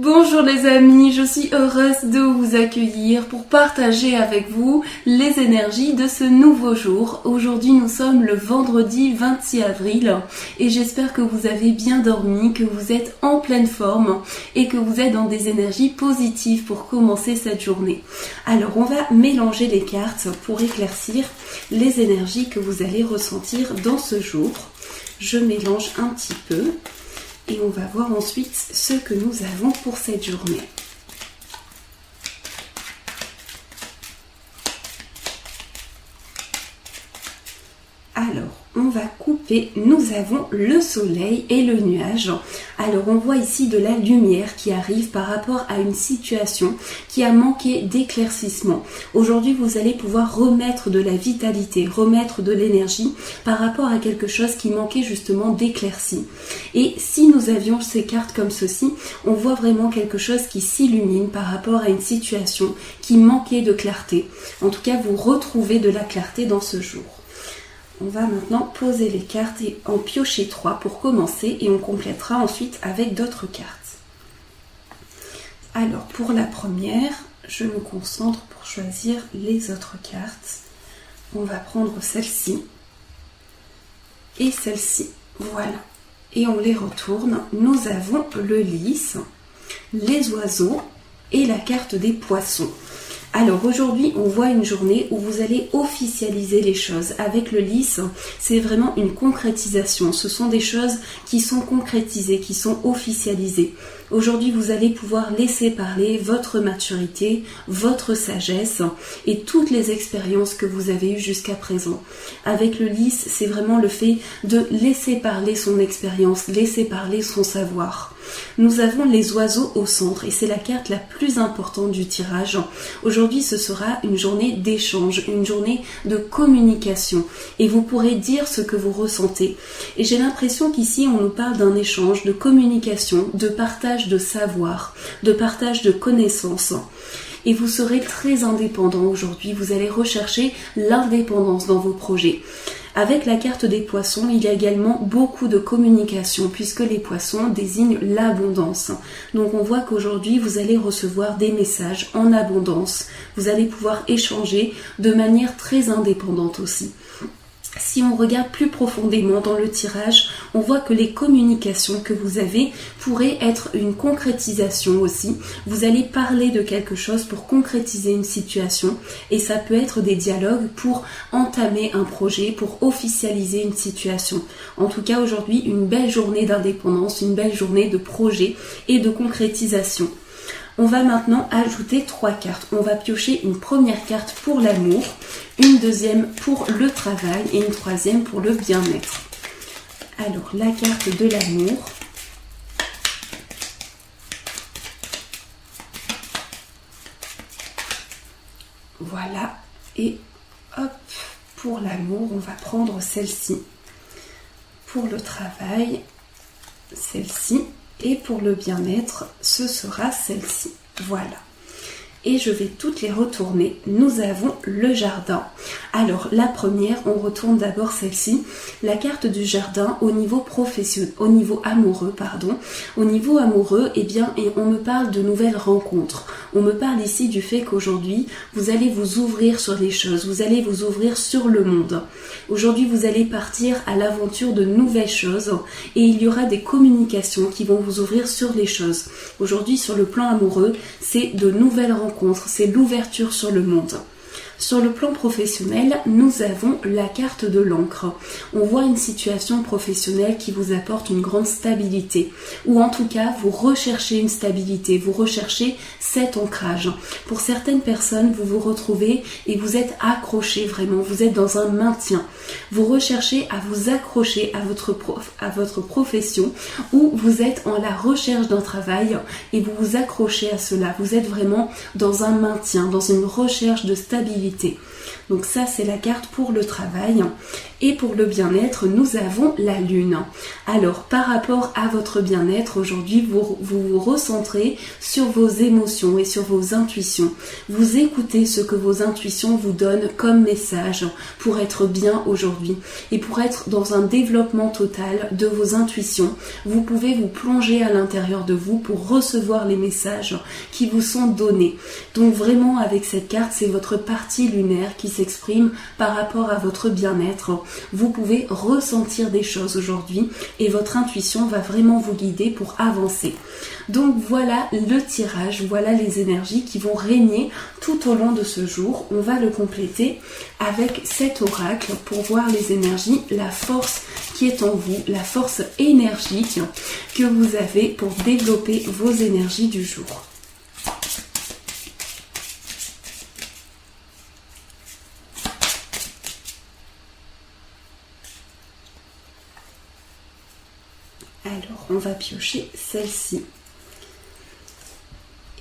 Bonjour les amis, je suis heureuse de vous accueillir pour partager avec vous les énergies de ce nouveau jour. Aujourd'hui nous sommes le vendredi 26 avril et j'espère que vous avez bien dormi, que vous êtes en pleine forme et que vous êtes dans des énergies positives pour commencer cette journée. Alors on va mélanger les cartes pour éclaircir les énergies que vous allez ressentir dans ce jour. Je mélange un petit peu. Et on va voir ensuite ce que nous avons pour cette journée. Alors, on va couper, nous avons le soleil et le nuage. Alors, on voit ici de la lumière qui arrive par rapport à une situation qui a manqué d'éclaircissement. Aujourd'hui, vous allez pouvoir remettre de la vitalité, remettre de l'énergie par rapport à quelque chose qui manquait justement d'éclairci. Et si nous avions ces cartes comme ceci, on voit vraiment quelque chose qui s'illumine par rapport à une situation qui manquait de clarté. En tout cas, vous retrouvez de la clarté dans ce jour. On va maintenant poser les cartes et en piocher 3 pour commencer et on complétera ensuite avec d'autres cartes. Alors pour la première, je me concentre pour choisir les autres cartes. On va prendre celle-ci et celle-ci. Voilà. Et on les retourne. Nous avons le lys, les oiseaux et la carte des poissons. Alors aujourd'hui, on voit une journée où vous allez officialiser les choses. Avec le lys, c'est vraiment une concrétisation. Ce sont des choses qui sont concrétisées, qui sont officialisées. Aujourd'hui, vous allez pouvoir laisser parler votre maturité, votre sagesse et toutes les expériences que vous avez eues jusqu'à présent. Avec le lys, c'est vraiment le fait de laisser parler son expérience, laisser parler son savoir. Nous avons les oiseaux au centre et c'est la carte la plus importante du tirage. Aujourd'hui, ce sera une journée d'échange, une journée de communication et vous pourrez dire ce que vous ressentez. Et j'ai l'impression qu'ici, on nous parle d'un échange, de communication, de partage de savoir, de partage de connaissances. Et vous serez très indépendant aujourd'hui. Vous allez rechercher l'indépendance dans vos projets. Avec la carte des poissons, il y a également beaucoup de communication puisque les poissons désignent l'abondance. Donc on voit qu'aujourd'hui, vous allez recevoir des messages en abondance. Vous allez pouvoir échanger de manière très indépendante aussi. Si on regarde plus profondément dans le tirage, on voit que les communications que vous avez pourraient être une concrétisation aussi. Vous allez parler de quelque chose pour concrétiser une situation et ça peut être des dialogues pour entamer un projet, pour officialiser une situation. En tout cas, aujourd'hui, une belle journée d'indépendance, une belle journée de projet et de concrétisation. On va maintenant ajouter 3 cartes. On va piocher une première carte pour l'amour, une deuxième pour le travail et une troisième pour le bien-être. Alors, la carte de l'amour. Voilà. Et hop, pour l'amour, on va prendre celle-ci. Pour le travail, celle-ci. Et pour le bien-être, ce sera celle-ci. Voilà. Et je vais toutes les retourner. Nous avons le jardin. Alors, la première, on retourne d'abord celle-ci. La carte du jardin au niveau professionnel, au niveau amoureux, pardon. Au niveau amoureux, eh bien, et on me parle de nouvelles rencontres. On me parle ici du fait qu'aujourd'hui, vous allez vous ouvrir sur les choses. Vous allez vous ouvrir sur le monde. Aujourd'hui, vous allez partir à l'aventure de nouvelles choses et il y aura des communications qui vont vous ouvrir sur les choses. Aujourd'hui, sur le plan amoureux, c'est de nouvelles rencontres, c'est l'ouverture sur le monde. Sur le plan professionnel, nous avons la carte de l'encre. On voit une situation professionnelle qui vous apporte une grande stabilité. Ou en tout cas, vous recherchez une stabilité, vous recherchez cet ancrage. Pour certaines personnes, vous vous retrouvez et vous êtes accroché vraiment, vous êtes dans un maintien. Vous recherchez à vous accrocher à votre profession ou vous êtes en la recherche d'un travail et vous vous accrochez à cela. Vous êtes vraiment dans un maintien, dans une recherche de stabilité. Donc ça, c'est la carte pour le travail. Et pour le bien-être, nous avons la lune. Alors, par rapport à votre bien-être, aujourd'hui, vous vous recentrez sur vos émotions et sur vos intuitions. Vous écoutez ce que vos intuitions vous donnent comme message pour être bien aujourd'hui. Et pour être dans un développement total de vos intuitions, vous pouvez vous plonger à l'intérieur de vous pour recevoir les messages qui vous sont donnés. Donc vraiment, avec cette carte, c'est votre partie lunaire qui s'exprime par rapport à votre bien-être. Vous pouvez ressentir des choses aujourd'hui et votre intuition va vraiment vous guider pour avancer. Donc voilà le tirage, voilà les énergies qui vont régner tout au long de ce jour. On va le compléter avec cet oracle pour voir les énergies, la force qui est en vous, la force énergique que vous avez pour développer vos énergies du jour. Alors, on va piocher celle-ci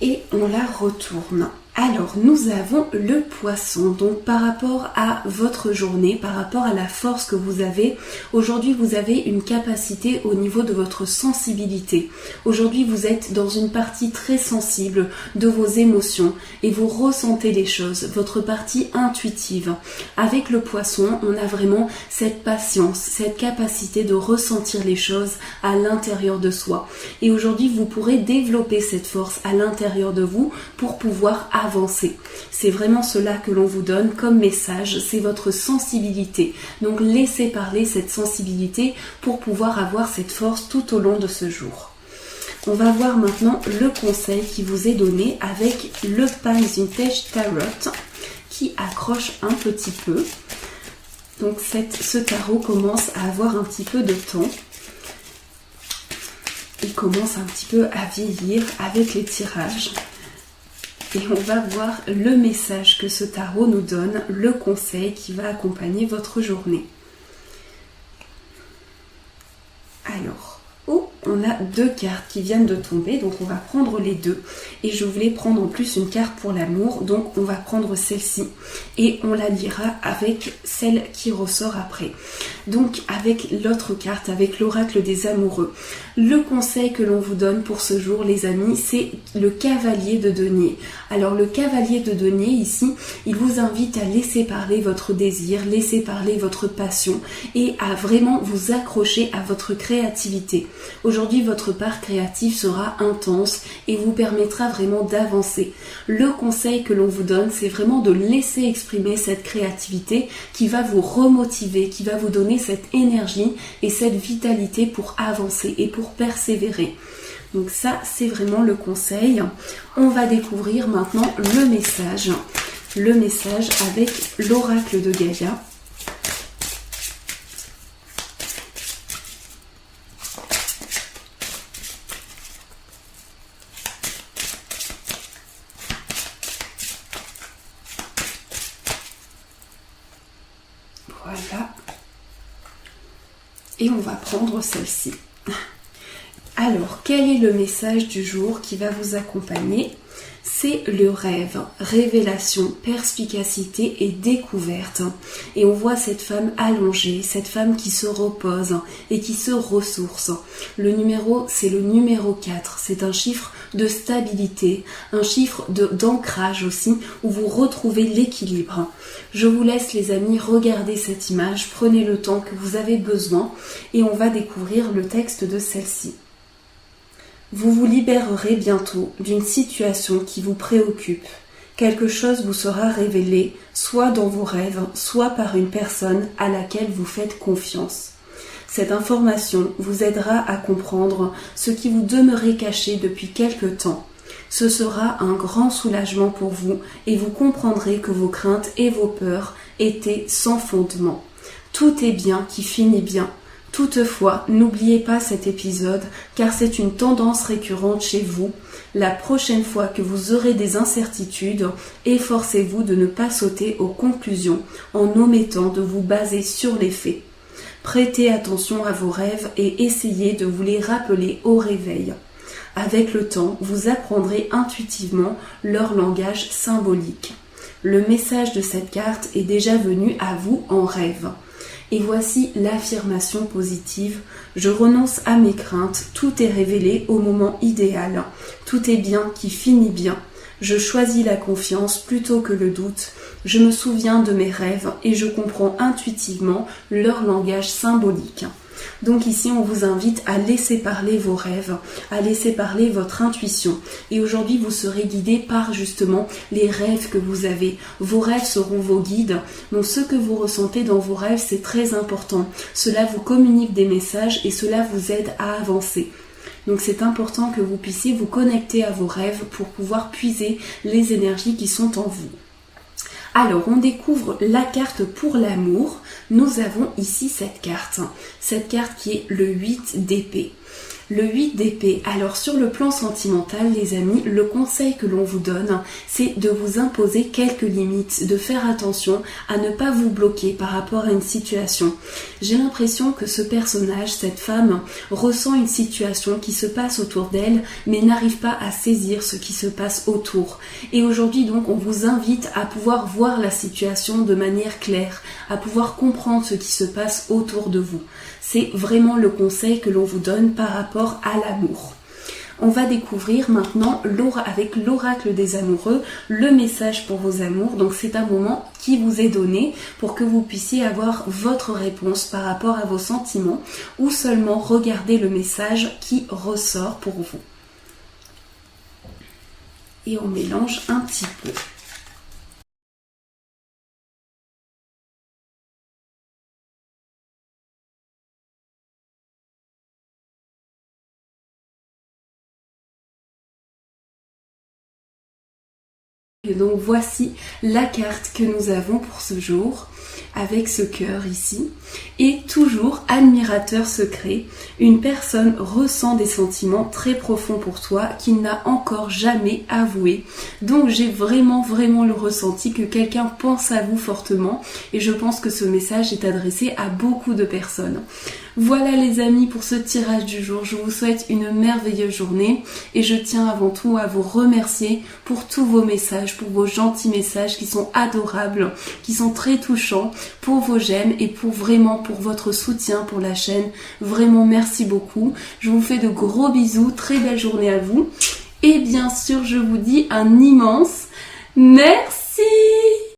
et on la retourne. Alors, nous avons le poisson. Donc, par rapport à votre journée, par rapport à la force que vous avez, aujourd'hui, vous avez une capacité au niveau de votre sensibilité. Aujourd'hui, vous êtes dans une partie très sensible de vos émotions et vous ressentez les choses, votre partie intuitive. Avec le poisson, on a vraiment cette patience, cette capacité de ressentir les choses à l'intérieur de soi. Et aujourd'hui, vous pourrez développer cette force à l'intérieur de vous pour pouvoir avancer. C'est vraiment cela que l'on vous donne comme message, c'est votre sensibilité. Donc laissez parler cette sensibilité pour pouvoir avoir cette force tout au long de ce jour. On va voir maintenant le conseil qui vous est donné avec le Pine Vintage Tarot qui accroche un petit peu. Donc ce tarot commence à avoir un petit peu de temps. Il commence un petit peu à vieillir avec les tirages. Et on va voir le message que ce tarot nous donne, le conseil qui va accompagner votre journée. Alors, on a deux cartes qui viennent de tomber, donc on va prendre les deux. Et je voulais prendre en plus une carte pour l'amour, donc on va prendre celle-ci et on la lira avec celle qui ressort après. Donc avec l'autre carte, avec l'oracle des amoureux. Le conseil que l'on vous donne pour ce jour, les amis, c'est le cavalier de denier. Alors le cavalier de denier ici, il vous invite à laisser parler votre désir, laisser parler votre passion et à vraiment vous accrocher à votre créativité. Aujourd'hui, votre part créative sera intense et vous permettra vraiment d'avancer. Le conseil que l'on vous donne, c'est vraiment de laisser exprimer cette créativité qui va vous remotiver, qui va vous donner cette énergie et cette vitalité pour avancer et pour persévérer. Donc ça, c'est vraiment le conseil. On va découvrir maintenant le message avec l'oracle de Gaïa. Voilà. Et on va prendre celle-ci. Alors, quel est le message du jour qui va vous accompagner? C'est le rêve, révélation, perspicacité et découverte. Et on voit cette femme allongée, cette femme qui se repose et qui se ressource. Le numéro, c'est le numéro 4. C'est un chiffre de stabilité, un chiffre d'ancrage aussi, où vous retrouvez l'équilibre. Je vous laisse les amis regarder cette image, prenez le temps que vous avez besoin et on va découvrir le texte de celle-ci. Vous vous libérerez bientôt d'une situation qui vous préoccupe. Quelque chose vous sera révélé, soit dans vos rêves, soit par une personne à laquelle vous faites confiance. Cette information vous aidera à comprendre ce qui vous demeurait caché depuis quelque temps. Ce sera un grand soulagement pour vous et vous comprendrez que vos craintes et vos peurs étaient sans fondement. Tout est bien qui finit bien. Toutefois, n'oubliez pas cet épisode car c'est une tendance récurrente chez vous. La prochaine fois que vous aurez des incertitudes, efforcez-vous de ne pas sauter aux conclusions en omettant de vous baser sur les faits. Prêtez attention à vos rêves et essayez de vous les rappeler au réveil. Avec le temps, vous apprendrez intuitivement leur langage symbolique. Le message de cette carte est déjà venu à vous en rêve. Et voici l'affirmation positive. Je renonce à mes craintes, tout est révélé au moment idéal. Tout est bien qui finit bien. Je choisis la confiance plutôt que le doute. Je me souviens de mes rêves et je comprends intuitivement leur langage symbolique. Donc ici, on vous invite à laisser parler vos rêves, à laisser parler votre intuition. Et aujourd'hui, vous serez guidé par justement les rêves que vous avez. Vos rêves seront vos guides. Donc ce que vous ressentez dans vos rêves, c'est très important. Cela vous communique des messages et cela vous aide à avancer. Donc c'est important que vous puissiez vous connecter à vos rêves pour pouvoir puiser les énergies qui sont en vous. Alors, on découvre la carte pour l'amour. Nous avons ici cette carte qui est le 8 d'épée. Le 8 d'épée, alors sur le plan sentimental, les amis, le conseil que l'on vous donne, c'est de vous imposer quelques limites, de faire attention à ne pas vous bloquer par rapport à une situation. J'ai l'impression que ce personnage, cette femme, ressent une situation qui se passe autour d'elle, mais n'arrive pas à saisir ce qui se passe autour. Et aujourd'hui, donc, on vous invite à pouvoir voir la situation de manière claire, à pouvoir comprendre ce qui se passe autour de vous. C'est vraiment le conseil que l'on vous donne par rapport à l'amour. On va découvrir maintenant avec l'oracle des amoureux le message pour vos amours. Donc c'est un moment qui vous est donné pour que vous puissiez avoir votre réponse par rapport à vos sentiments ou seulement regarder le message qui ressort pour vous. Et on mélange un petit peu. Et donc voici la carte que nous avons pour ce jour, avec ce cœur ici. Et toujours admirateur secret, une personne ressent des sentiments très profonds pour toi qu'il n'a encore jamais avoué. Donc j'ai vraiment le ressenti que quelqu'un pense à vous fortement et je pense que ce message est adressé à beaucoup de personnes. Voilà les amis pour ce tirage du jour. Je vous souhaite une merveilleuse journée et je tiens avant tout à vous remercier pour tous vos messages, pour vos gentils messages qui sont adorables, qui sont très touchants, pour vos j'aime et pour votre soutien pour la chaîne. Vraiment merci beaucoup. Je vous fais de gros bisous, très belle journée à vous et bien sûr je vous dis un immense merci.